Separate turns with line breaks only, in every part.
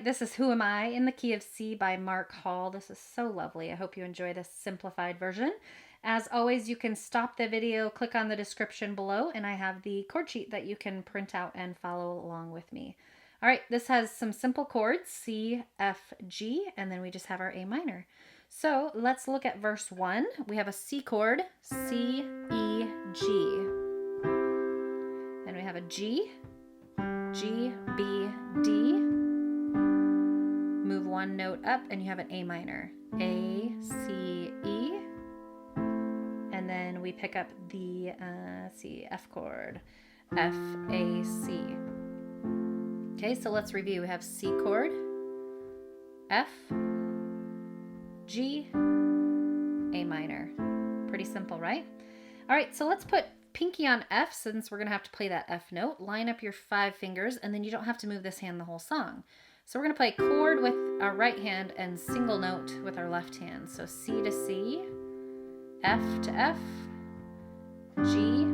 This is Who Am I in the Key of C by Mark Hall. This is so lovely. I hope you enjoy this simplified version. As always, you can stop the video, click on the description below, and I have the chord sheet that you can print out and follow along with me. All right, this has some simple chords, C, F, G, and then we just have our A minor. So let's look at verse 1. We have a C chord, C, E, G. Then we have a G, G, B, D. Move one note up and you have an A minor. A, C, E. And then we pick up the F chord. F, A, C. Okay, so let's review. We have C chord, F, G, A minor. Pretty simple, right? All right, so let's put pinky on F since we're going to have to play that F note. Line up your 5 fingers and then you don't have to move this hand the whole song. So we're going to play chord with our right hand and single note with our left hand. So C to C, F to F, G,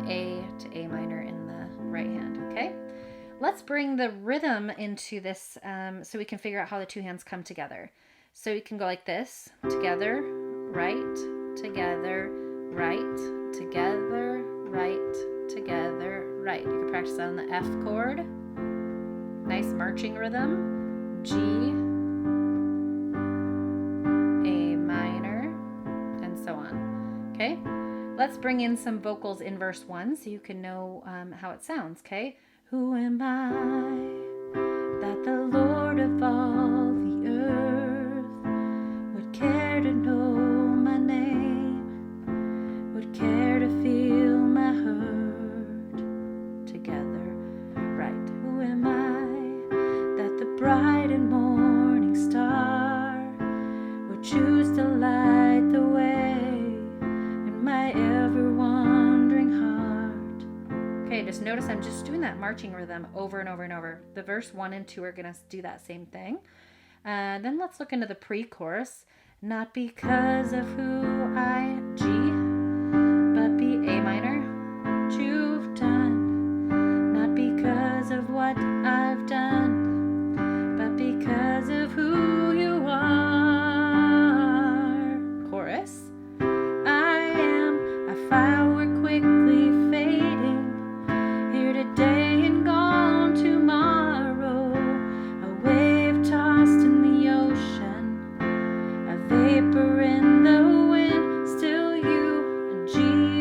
A to A minor in the right hand, okay? Let's bring the rhythm into this so we can figure out how the 2 hands come together. So you can go like this, together, right, together, right, together, right, together, right. You can practice that on the F chord. Nice marching rhythm. G, A minor, and so on. Okay, let's bring in some vocals in verse 1 so you can know how it sounds. Okay, who am I that the Lord of all the earth would care to know my name, would care to feel my hurt together, right? Who am I? Bright and morning star would choose to light the way in my ever wandering heart. Okay, just notice I'm just doing that marching rhythm over and over and over. The verse 1 and 2 are going to do that same thing. Then let's look into the pre-chorus. Not because of who I, G, but be A minor, you've done. Not because of what I've done, because of who you are. Chorus. I am a firework quickly fading, here today and gone tomorrow, a wave tossed in the ocean, a vapor in the wind, still you, and G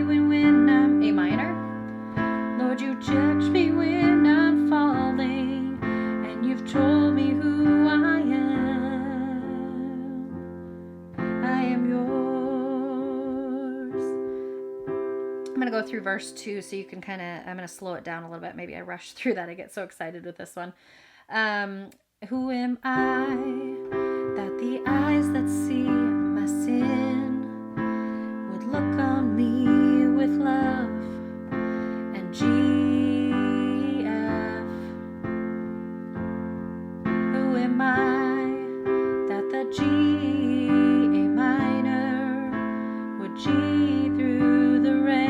when I'm A minor. Lord, you judge me when I'm falling, and you've told me who I'm going to go through verse 2 so you can I'm going to slow it down a little bit. Maybe I rushed through that. I get so excited with this one. Who am I that the eyes that see my sin would look on me with love? And G, F. Who am I that the G, A minor would G through the rain?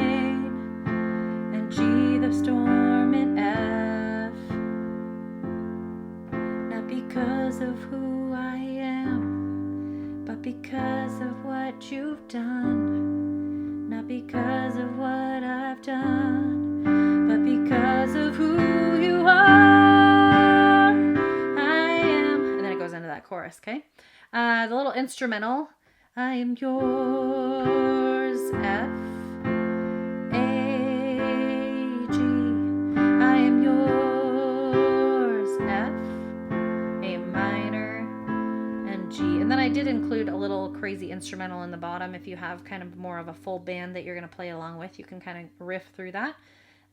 Storm in F, not because of who I am, but because of what you've done, not because of what I've done, but because of who you are. I am, and then it goes into that chorus, okay? The little instrumental, I am yours, F. And then I did include a little crazy instrumental in the bottom. If you have kind of more of a full band that you're going to play along with, you can kind of riff through that.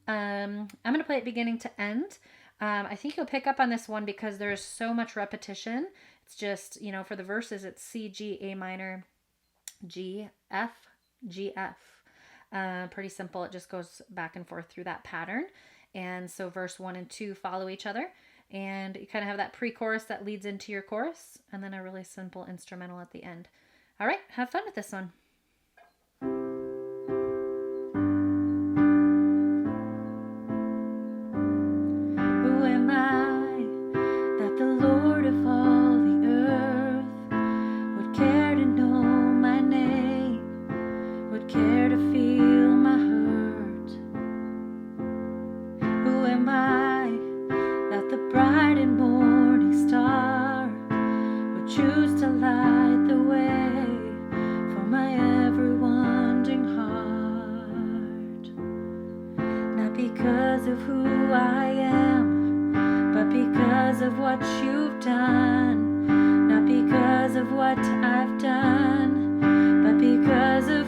I'm going to play it beginning to end. I think you'll pick up on this one because there's so much repetition. It's just, you know, for the verses, it's C, G, A minor, G, F, G, F. Pretty simple. It just goes back and forth through that pattern. And so verse 1 and 2 follow each other. And you kind of have that pre-chorus that leads into your chorus, and then a really simple instrumental at the end. All right, have fun with this one. Who am I bright and morning star would choose to light the way for my every wandering heart. Not because of who I am, but because of what you've done. Not because of what I've done, but because of